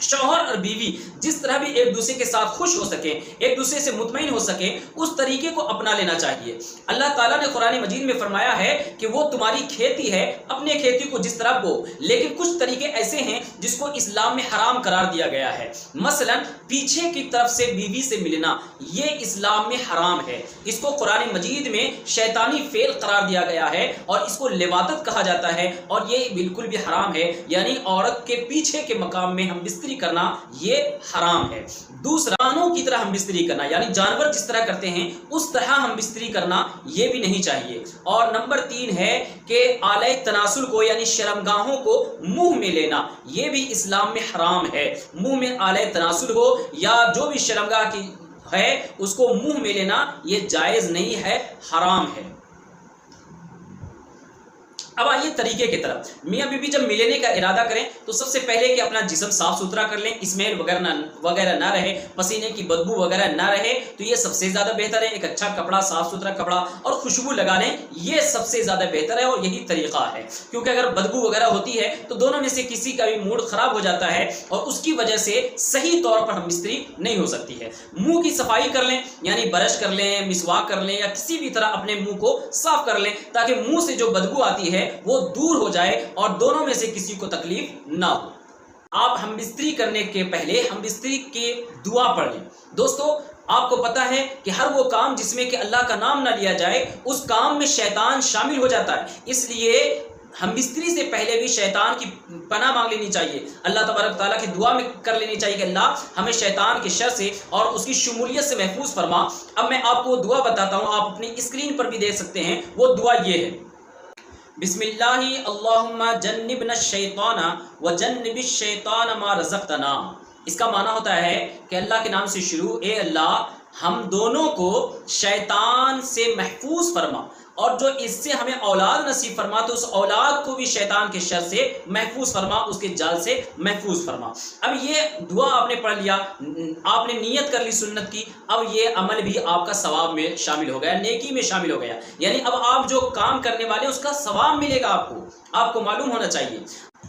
شوہر اور بیوی جس طرح بھی ایک دوسرے کے ساتھ خوش ہو سکیں، ایک دوسرے سے مطمئن ہو سکیں، اس طریقے کو اپنا لینا چاہیے۔ اللہ تعالیٰ نے قرآن مجید میں فرمایا ہے کہ وہ تمہاری کھیتی ہے، اپنے کھیتی کو جس طرح بو، لیکن کچھ طریقے ایسے ہیں جس کو اسلام میں حرام قرار دیا گیا ہے۔ مثلا پیچھے کی طرف سے بیوی سے ملنا، یہ اسلام میں حرام ہے، اس کو قرآن مجید میں شیطانی فعل قرار دیا گیا ہے اور اس کو لواطت کہا جاتا ہے، اور یہ بالکل بھی حرام ہے، یعنی عورت کے پیچھے کے مقام میں ہم بستری کرنا یہ حرام ہے۔ دوسرا، جانوروں کی طرح ہم بستری کرنا، یعنی جانور جس طرح کرتے ہیں اس طرح ہم بستری کرنا یہ بھی نہیں چاہیے۔ اور نمبر 3 ہے کہ آلۂ تناسل کو یعنی شرمگاہوں کو منہ میں لینا، یہ بھی اسلام میں حرام ہے۔ منہ میں آلۂ تناسل ہو یا جو بھی شرمگاہ کی ہے اس کو منہ میں لینا یہ جائز نہیں ہے، حرام ہے۔ اب آئیے طریقے کی طرف۔ میاں بیوی جب ملنے کا ارادہ کریں تو سب سے پہلے کہ اپنا جسم صاف ستھرا کر لیں، اسمیل وغیرہ نہ رہے، پسینے کی بدبو وغیرہ نہ رہے، تو یہ سب سے زیادہ بہتر ہے۔ ایک اچھا کپڑا، صاف ستھرا کپڑا اور خوشبو لگا لیں، یہ سب سے زیادہ بہتر ہے اور یہی طریقہ ہے، کیونکہ اگر بدبو وغیرہ ہوتی ہے تو دونوں میں سے کسی کا بھی موڈ خراب ہو جاتا ہے اور اس کی وجہ سے صحیح طور پر ہم بستری نہیں ہو سکتی ہے۔ منہ کی صفائی کر لیں، یعنی برش کر لیں، مسواک کر لیں یا کسی بھی طرح اپنے منہ کو صاف کر لیں تاکہ منہ سے جو بدبو آتی ہے وہ دور ہو جائے اور دونوں میں سے کسی کو تکلیف نہ ہو۔ آپ ہم بستری کرنے کے پہلے ہم بستری کی دعا پڑھ لیں۔ دوستو آپ کو پتا ہے کہ ہر وہ کام جس میں کہ اللہ کا نام نہ لیا جائے اس کام میں شیطان شامل ہو جاتا ہے، اس لیے ہم بستری سے پہلے بھی شیطان کی پناہ مانگ لینی چاہیے، اللہ تبارک تعالیٰ کی دعا میں کر لینی چاہیے کہ اللہ ہمیں شیطان کے شر سے اور اس کی شمولیت سے محفوظ فرما۔ اب میں آپ کو دعا بتاتا ہوں، آپ اپنی اسکرین پر بھی دیکھ سکتے ہیں، وہ دعا یہ ہے: بسم اللہ اللہم جنبنا الشیطان وجنب الشیطان ما رزقتنا۔ اس کا معنی ہوتا ہے کہ اللہ کے نام سے شروع، اے اللہ ہم دونوں کو شیطان سے محفوظ فرما، اور جو اس سے ہمیں اولاد نصیب فرما تو اس اولاد کو بھی شیطان کے شر سے محفوظ فرما، اس کے جال سے محفوظ فرما۔ اب یہ دعا آپ نے پڑھ لیا، آپ نے نیت کر لی سنت کی، اب یہ عمل بھی آپ کا ثواب میں شامل ہو گیا، نیکی میں شامل ہو گیا، یعنی اب آپ جو کام کرنے والے اس کا ثواب ملے گا، آپ کو معلوم ہونا چاہیے۔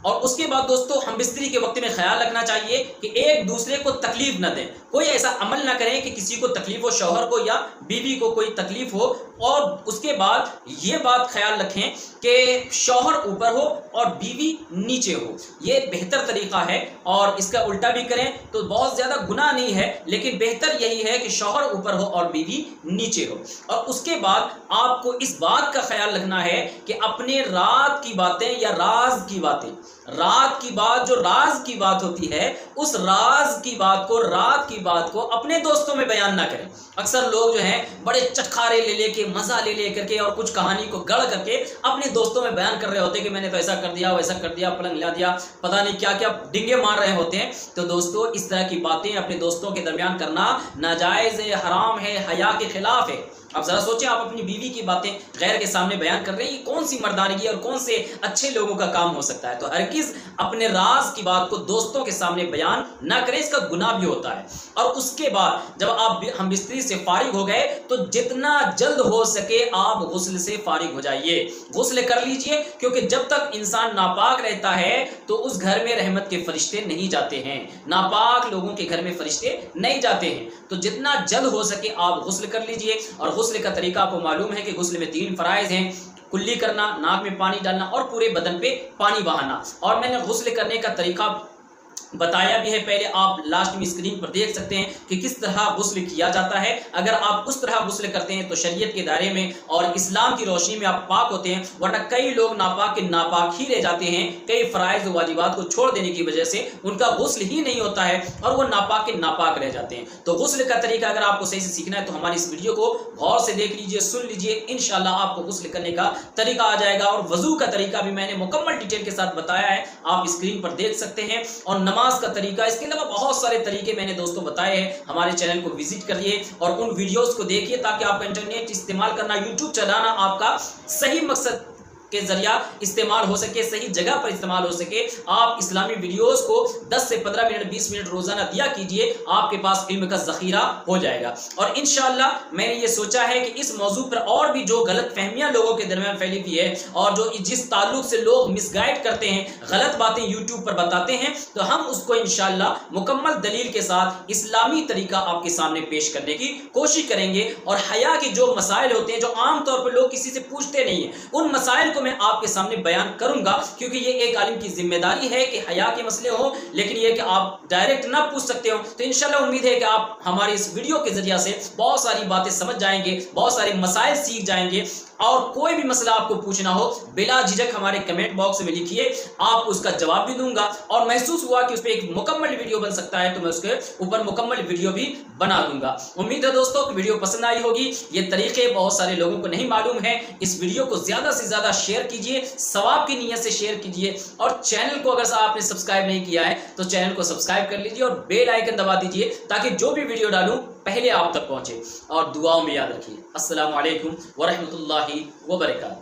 اور اس کے بعد دوستو ہم بستری کے وقت میں خیال رکھنا چاہیے کہ ایک دوسرے کو تکلیف نہ دیں، کوئی ایسا عمل نہ کریں کہ کسی کو تکلیف ہو، شوہر کو یا بیوی کو کوئی تکلیف ہو۔ اور اس کے بعد یہ بات خیال رکھیں کہ شوہر اوپر ہو اور بیوی نیچے ہو، یہ بہتر طریقہ ہے، اور اس کا الٹا بھی کریں تو بہت زیادہ گناہ نہیں ہے، لیکن بہتر یہی ہے کہ شوہر اوپر ہو اور بیوی نیچے ہو۔ اور اس کے بعد آپ کو اس بات کا خیال رکھنا ہے کہ اپنے رات کی باتیں یا راز کی باتیں، رات کی بات جو راز کی بات ہوتی ہے، اس راز کی بات کو، رات کی بات کو اپنے دوستوں میں بیان نہ کریں۔ اکثر لوگ جو ہیں بڑے چٹخارے لے کے، مزہ لے کر کے اور کچھ کہانی کو گڑھ کر کے اپنے دوستوں میں بیان کر رہے ہوتے ہیں کہ میں نے تو ایسا کر دیا، ویسا کر دیا، پلنگ لا دیا، پتہ نہیں کیا کیا ڈنگے مار رہے ہوتے ہیں۔ تو دوستو اس طرح کی باتیں اپنے دوستوں کے درمیان کرنا ناجائز ہے، حرام ہے، حیا کے خلاف ہے۔ اب ذرا سوچیں، آپ اپنی بیوی کی باتیں غیر کے سامنے بیان کر رہے ہیں، یہ کون سی مردانگی اور کون سے اچھے لوگوں کا کام ہو سکتا ہے؟ تو ہرگز اپنے راز کی بات کو دوستوں کے سامنے بیان نہ کریں، اس کا گناہ بھی ہوتا ہے۔ اور اس کے بعد جب ہم بستری سے فارغ ہو گئے تو جتنا جلد ہو سکے آپ غسل سے فارغ ہو جائیے، غسل کر لیجئے، کیونکہ جب تک انسان ناپاک رہتا ہے تو اس گھر میں رحمت کے فرشتے نہیں جاتے ہیں، ناپاک لوگوں کے گھر میں فرشتے نہیں جاتے ہیں۔ تو جتنا جلد ہو سکے آپ غسل کر لیجئے۔ اور غسل کا طریقہ آپ کو معلوم ہے کہ غسل میں 3 فرائض ہیں: کلی کرنا، ناک میں پانی ڈالنا اور پورے بدن پہ پانی بہانا۔ اور میں نے غسل کرنے کا طریقہ بتایا بھی ہے، پہلے آپ لاسٹ میں اسکرین پر دیکھ سکتے ہیں کہ کس طرح غسل کیا جاتا ہے۔ اگر آپ اس طرح غسل کرتے ہیں تو شریعت کے دائرے میں اور اسلام کی روشنی میں آپ پاک ہوتے ہیں، ورنہ کئی لوگ ناپاک کے ناپاک ہی رہ جاتے ہیں، کئی فرائض و واجبات کو چھوڑ دینے کی وجہ سے ان کا غسل ہی نہیں ہوتا ہے اور وہ ناپاک کے ناپاک رہ جاتے ہیں۔ تو غسل کا طریقہ اگر آپ کو صحیح سے سیکھنا ہے تو ہماری اس ویڈیو کو غور سے دیکھ لیجئے، سن لیجئے، انشاءاللہ آپ کو غسل کرنے کا طریقہ آ جائے گا۔ اور وضو کا طریقہ بھی میں نے مکمل ڈیٹیل کے ساتھ بتایا ہے، آپ اسکرین پر دیکھ سکتے ہیں۔ اور نماز کا طریقہ، اس کے علاوہ بہت سارے طریقے میں نے دوستوں بتائے ہیں۔ ہمارے چینل کو وزٹ کریے اور ان ویڈیوز کو دیکھیے تاکہ آپ کا انٹرنیٹ استعمال کرنا، یوٹیوب چلانا آپ کا صحیح مقصد کے ذریعہ استعمال ہو سکے، صحیح جگہ پر استعمال ہو سکے، آپ اسلامی ویڈیوز کو 10 سے 15 منٹ 20 منٹ روزانہ دیا کیجئے، آپ کے پاس علم کا ذخیرہ ہو جائے گا۔ اور انشاءاللہ میں نے یہ سوچا ہے کہ اس موضوع پر اور بھی جو غلط فہمیاں لوگوں کے درمیان پھیلی ہوئی ہے اور جو جس تعلق سے لوگ مس گائیڈ کرتے ہیں، غلط باتیں یوٹیوب پر بتاتے ہیں، تو ہم اس کو انشاءاللہ مکمل دلیل کے ساتھ اسلامی طریقہ آپ کے سامنے پیش کرنے کی کوشش کریں گے۔ اور حیا کے جو مسائل ہوتے ہیں جو عام طور پر لوگ کسی سے پوچھتے نہیں ہیں، ان مسائل کو میں آپ کے سامنے بیان کروں گا، کیونکہ یہ ایک عالم کی ذمہ داری ہے کہ حیا کے مسئلے ہوں، لیکن یہ کہ آپ ڈائریکٹ نہ پوچھ سکتے ہو۔ تو انشاءاللہ امید ہے کہ آپ ہماری اس ویڈیو کے ذریعہ سے بہت ساری باتیں سمجھ جائیں گے، بہت سارے مسائل سیکھ جائیں گے، اور کوئی بھی مسئلہ آپ کو پوچھنا ہو بلا جھجک ہمارے کمنٹ باکس میں لکھیے، آپ اس کا جواب بھی دوں گا۔ اور محسوس ہوا کہ اس پہ ایک مکمل ویڈیو بن سکتا ہے تو میں اس کے اوپر مکمل ویڈیو بھی بنا دوں گا۔ امید ہے دوستوں کہ ویڈیو پسند آئی ہوگی۔ یہ طریقے بہت سارے لوگوں کو نہیں معلوم ہے، اس ویڈیو کو زیادہ سے زیادہ شیئر کیجئے، ثواب کی نیت سے شیئر کیجئے، اور چینل کو اگر آپ نے سبسکرائب نہیں کیا ہے تو چینل کو سبسکرائب کر لیجئے اور بیل آئیکن دبا دیجئے تاکہ جو بھی ویڈیو ڈالوں پہلے آپ تک پہنچے۔ اور دعاؤں میں یاد رکھیے۔ السلام علیکم ورحمۃ اللہ وبرکاتہ۔